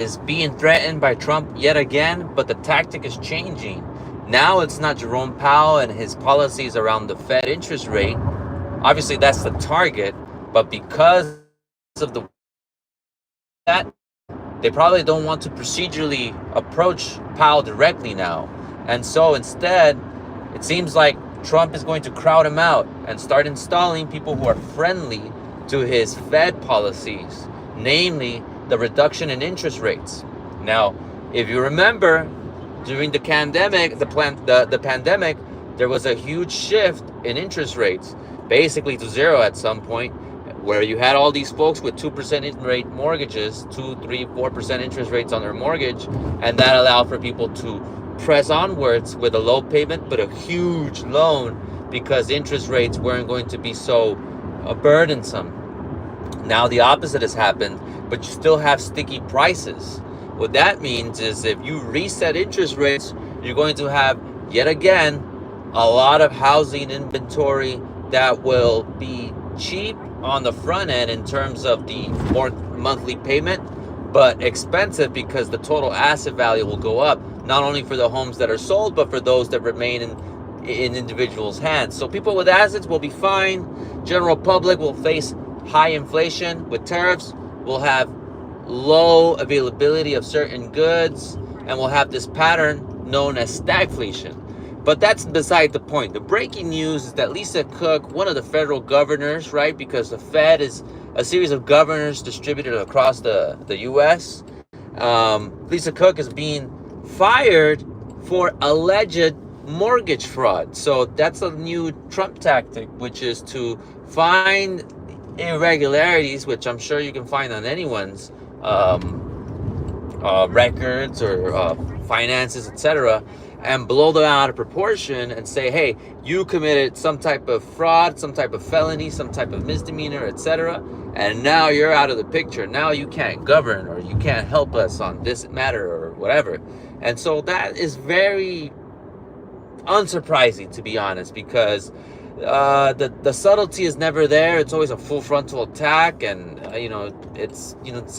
is being threatened by Trump yet again, but the tactic is changing. Now it's not Jerome Powell and his policies around the Fed interest rate. Obviously, that's the target, but because of the that, they probably don't want to procedurally approach Powell directly now. And so instead, it seems like Trump is going to crowd him out and start installing people who are friendly to his Fed policies, namely the reduction in interest rates. Now, if you remember, during the pandemic, the pandemic, there was a huge shift in interest rates, basically to zero at some point, where you had all these folks with 2% rate mortgages, 2, 3, 4% interest rates on their mortgage, and that allowed for people to press onwards with a low payment but a huge loan because interest rates weren't going to be so burdensome. Now the opposite has happened, but you still have sticky prices. What that means is if you reset interest rates, you're going to have, yet again, a lot of housing inventory that will be cheap on the front end in terms of the more monthly payment, but expensive because the total asset value will go up, not only for the homes that are sold, but for those that remain in individuals' hands. So people with assets will be fine. General public will face high inflation with tariffs. We'll have low availability of certain goods, and we'll have this pattern known as stagflation. But that's beside the point. The breaking news is that Lisa Cook, one of the federal governors, right, because the Fed is a series of governors distributed across the U.S., Lisa Cook is being fired for alleged mortgage fraud. So that's a new Trump tactic, which is to find irregularities, which I'm sure you can find on anyone's records or finances, etc., and blow them out of proportion and say, hey, you committed some type of fraud, some type of felony, some type of misdemeanor, etc., and now you're out of the picture. Now you can't govern, or you can't help us on this matter or whatever. And so that is very unsurprising, to be honest, because the subtlety is never there. It's always a full frontal attack, and it's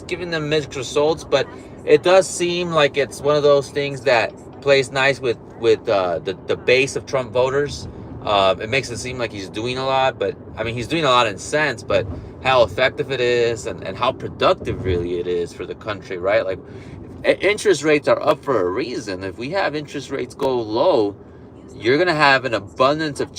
giving them mixed results. But it does seem like it's one of those things that plays nice with the base of Trump voters. It makes it seem like he's doing a lot, but I mean, he's doing a lot in sense, but how effective it is and how productive really it is for the country, right? Like, interest rates are up for a reason. If we have interest rates go low, you're going to have an abundance of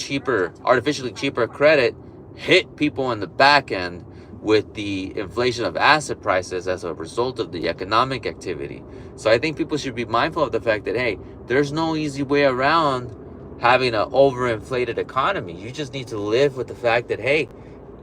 artificially cheaper credit hit people on the back end with the inflation of asset prices as a result of the economic activity. So I think people should be mindful of the fact that, hey, there's no easy way around having an overinflated economy. You just need to live with the fact that, hey,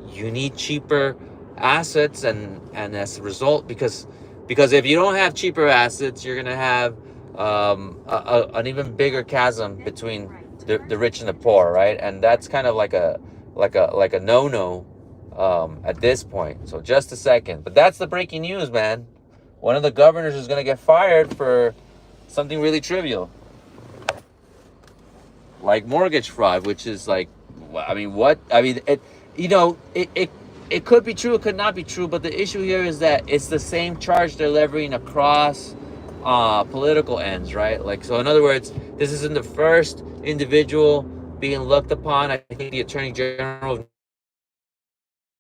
you need cheaper assets, and as a result, because if you don't have cheaper assets, you're going to have an even bigger chasm between the rich and the poor, right? And that's kind of like a no-no at this point. So just a second. But that's the breaking news, man. One of the governors is going to get fired for something really trivial, like mortgage fraud, which is like, I mean, what? I mean, it could be true, it could not be true, but the issue here is that it's the same charge they're levying across political ends, right? Like, so in other words, this isn't the first individual being looked upon. I think the Attorney General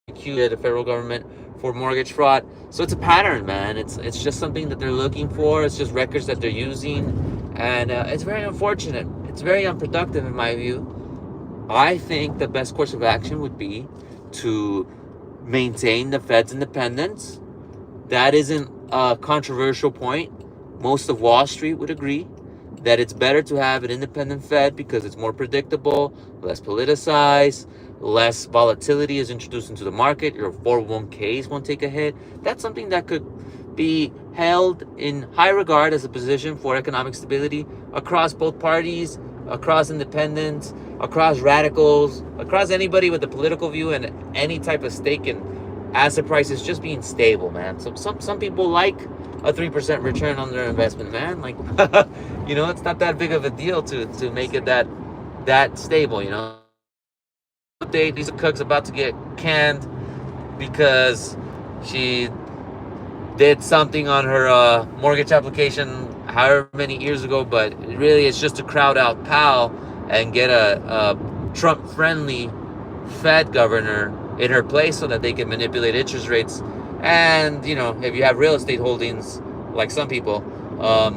accused the federal government for mortgage fraud. So it's a pattern, man. It's just something that they're looking for. It's just records that they're using, and it's very unfortunate. It's very unproductive in my view. I think the best course of action would be to maintain the Fed's independence. That isn't a controversial point. Most of Wall Street would agree that it's better to have an independent Fed because it's more predictable, less politicized, less volatility is introduced into the market. Your 401ks won't take a hit. That's something that could be held in high regard as a position for economic stability across both parties, across independents, across radicals, across anybody with a political view and any type of stake in asset prices just being stable, man. So some people like a 3% return on their investment, man. Like, it's not that big of a deal to make it that stable, Update: Lisa Cook's about to get canned because she did something on her mortgage application however many years ago, but really it's just to crowd out Powell and get a Trump-friendly Fed governor in her place so that they can manipulate interest rates. And, you know, if you have real estate holdings, like some people,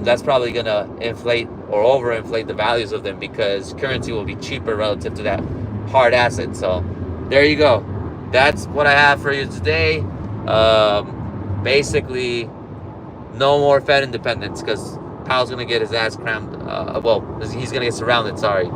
that's probably going to inflate or overinflate the values of them because currency will be cheaper relative to that hard asset. So there you go. That's what I have for you today. Basically, no more Fed independence because Powell's going to get his ass crammed. He's going to get surrounded, sorry.